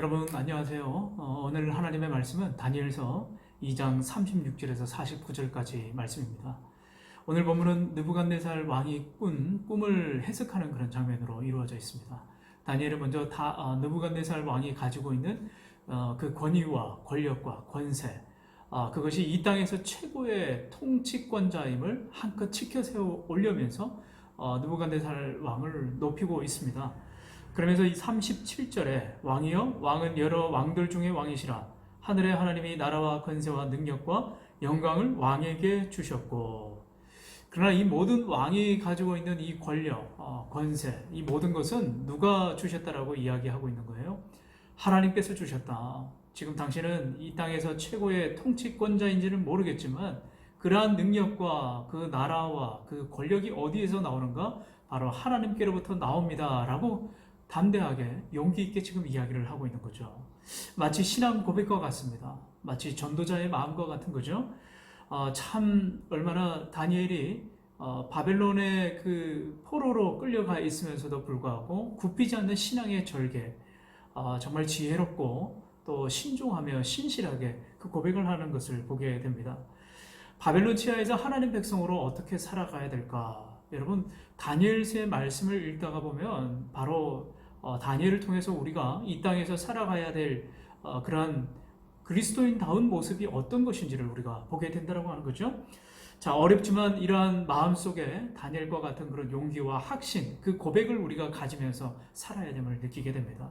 여러분 안녕하세요. 오늘 하나님의 말씀은 다니엘서 2장 36절에서 49절까지 말씀입니다. 오늘 본문은 느부갓네살 왕이 꾼 꿈을 해석하는 그런 장면으로 이루어져 있습니다. 다니엘은 먼저 느부갓네살 왕이 가지고 있는 그 권위와 권력과 권세, 그것이 이 땅에서 최고의 통치권자임을 한껏 치켜세워 올려면서 느부갓네살 왕을 높이고 있습니다. 그러면서 이 37절에 왕이여 왕은 여러 왕들 중에 왕이시라 하늘의 하나님이 나라와 권세와 능력과 영광을 왕에게 주셨고, 그러나 이 모든 왕이 가지고 있는 이 권력, 권세, 이 모든 것은 누가 주셨다라고 이야기하고 있는 거예요? 하나님께서 주셨다. 지금 당신은 이 땅에서 최고의 통치권자인지는 모르겠지만 그러한 능력과 그 나라와 그 권력이 어디에서 나오는가? 바로 하나님께로부터 나옵니다 라고 담대하게 용기 있게 지금 이야기를 하고 있는 거죠. 마치 신앙 고백과 같습니다. 마치 전도자의 마음과 같은 거죠. 참 얼마나 다니엘이 바벨론의 그 포로로 끌려가 있으면서도 불구하고 굽히지 않는 신앙의 절개, 정말 지혜롭고 또 신중하며 신실하게 그 고백을 하는 것을 보게 됩니다. 바벨론 치하에서 하나님 백성으로 어떻게 살아가야 될까? 여러분, 다니엘서의 말씀을 읽다가 보면 바로 다니엘을 통해서 우리가 이 땅에서 살아가야 될 그러한 그리스도인다운 모습이 어떤 것인지를 우리가 보게 된다고 하는 거죠. 자, 어렵지만 이러한 마음속에 다니엘과 같은 그런 용기와 확신, 그 고백을 우리가 가지면서 살아야 됨을 느끼게 됩니다.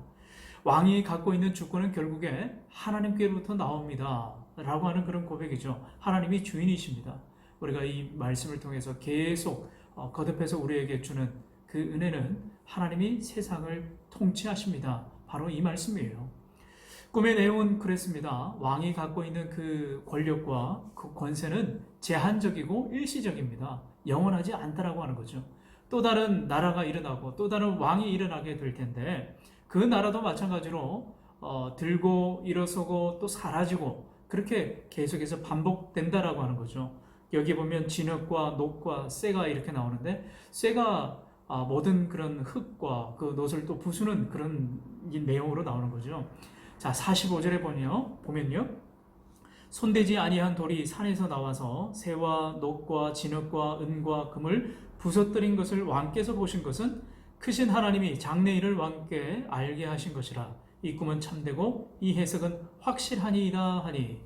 왕이 갖고 있는 주권은 결국에 하나님께로부터 나옵니다 라고 하는 그런 고백이죠. 하나님이 주인이십니다. 우리가 이 말씀을 통해서 계속 거듭해서 우리에게 주는 그 은혜는 하나님이 세상을 통치하십니다. 바로 이 말씀이에요. 꿈의 내용은 그랬습니다. 왕이 갖고 있는 그 권력과 그 권세는 제한적이고 일시적입니다. 영원하지 않다라고 하는 거죠. 또 다른 나라가 일어나고 또 다른 왕이 일어나게 될 텐데 그 나라도 마찬가지로 들고 일어서고 또 사라지고 그렇게 계속해서 반복된다라고 하는 거죠. 여기 보면 진흙과 녹과 쇠가 이렇게 나오는데, 쇠가 모든 그런 흙과 그 놋을 또 부수는 그런 내용으로 나오는 거죠. 자, 45절에 보면요. 손대지 아니한 돌이 산에서 나와서 쇠와 녹과 진흙과 은과 금을 부서뜨린 것을 왕께서 보신 것은 크신 하나님이 장래일을 왕께 알게 하신 것이라. 이 꿈은 참되고 이 해석은 확실하니이다 하니.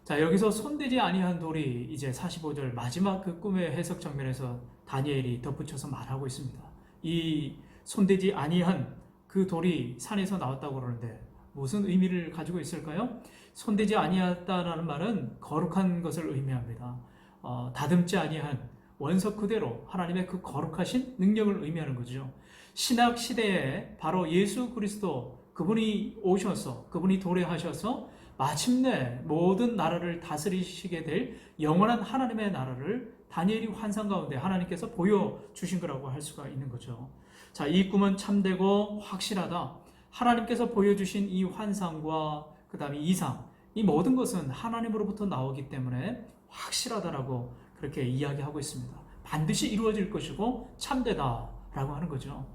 자, 여기서 손대지 아니한 돌이 이제 45절 마지막 그 꿈의 해석 장면에서 다니엘이 덧붙여서 말하고 있습니다. 이 손대지 아니한 그 돌이 산에서 나왔다고 그러는데 무슨 의미를 가지고 있을까요? 손대지 아니했다라는 말은 거룩한 것을 의미합니다. 다듬지 아니한 원석 그대로 하나님의 그 거룩하신 능력을 의미하는 거죠. 신약 시대에 바로 예수 그리스도 그분이 오셔서 그분이 도래하셔서 마침내 모든 나라를 다스리시게 될 영원한 하나님의 나라를 다니엘이 환상 가운데 하나님께서 보여주신 거라고 할 수가 있는 거죠. 자, 이 꿈은 참되고 확실하다. 하나님께서 보여주신 이 환상과 그 다음에 이상, 이 모든 것은 하나님으로부터 나오기 때문에 확실하다라고 그렇게 이야기하고 있습니다. 반드시 이루어질 것이고 참되다라고 하는 거죠.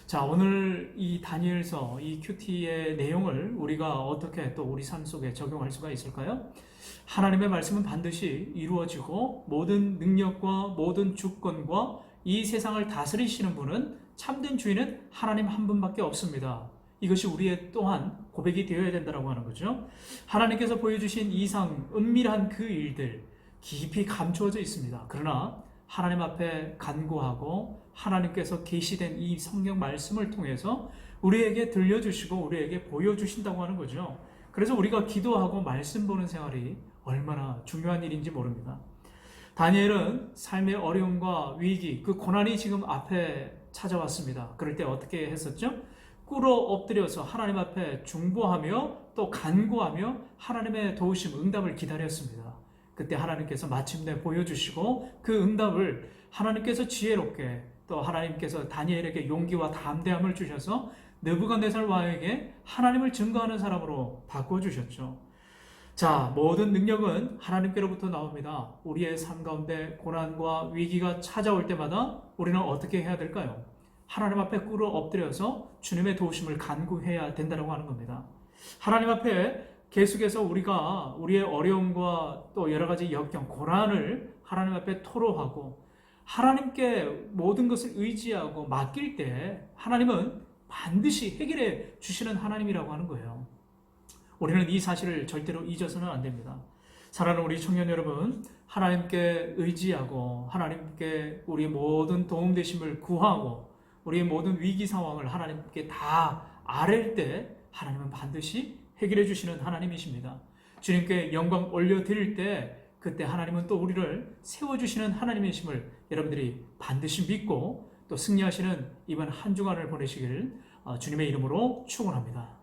자, 오늘 이 다니엘서, 이 큐티의 내용을 우리가 어떻게 또 우리 삶 속에 적용할 수가 있을까요? 하나님의 말씀은 반드시 이루어지고 모든 능력과 모든 주권과 이 세상을 다스리시는 분은 참된 주인은 하나님 한 분밖에 없습니다. 이것이 우리의 또한 고백이 되어야 된다고 하는 거죠. 하나님께서 보여주신 이상 은밀한 그 일들 깊이 감추어져 있습니다. 그러나 하나님 앞에 간구하고 하나님께서 계시된 이 성경 말씀을 통해서 우리에게 들려주시고 우리에게 보여주신다고 하는 거죠. 그래서 우리가 기도하고 말씀 보는 생활이 얼마나 중요한 일인지 모릅니다. 다니엘은 삶의 어려움과 위기, 그 고난이 지금 앞에 찾아왔습니다. 그럴 때 어떻게 했었죠? 꿇어 엎드려서 하나님 앞에 중보하며 또 간구하며 하나님의 도우심, 응답을 기다렸습니다. 그때 하나님께서 마침내 보여주시고 그 응답을 하나님께서 지혜롭게 또 하나님께서 다니엘에게 용기와 담대함을 주셔서 느부갓네살 왕에게 하나님을 증거하는 사람으로 바꿔주셨죠. 자, 모든 능력은 하나님께로부터 나옵니다. 우리의 삶 가운데 고난과 위기가 찾아올 때마다 우리는 어떻게 해야 될까요? 하나님 앞에 꿇어 엎드려서 주님의 도우심을 간구해야 된다고 하는 겁니다. 하나님 앞에 계속해서 우리가 우리의 어려움과 또 여러 가지 역경, 고난을 하나님 앞에 토로하고 하나님께 모든 것을 의지하고 맡길 때 하나님은 반드시 해결해 주시는 하나님이라고 하는 거예요. 우리는 이 사실을 절대로 잊어서는 안 됩니다. 사랑하는 우리 청년 여러분, 하나님께 의지하고 하나님께 우리의 모든 도움되심을 구하고 우리의 모든 위기 상황을 하나님께 다 아랠 때 하나님은 반드시 해결해 주시는 하나님이십니다. 주님께 영광 올려드릴 때 그때 하나님은 또 우리를 세워주시는 하나님이심을 여러분들이 반드시 믿고 또 승리하시는 이번 한 주간을 보내시길 주님의 이름으로 축원합니다.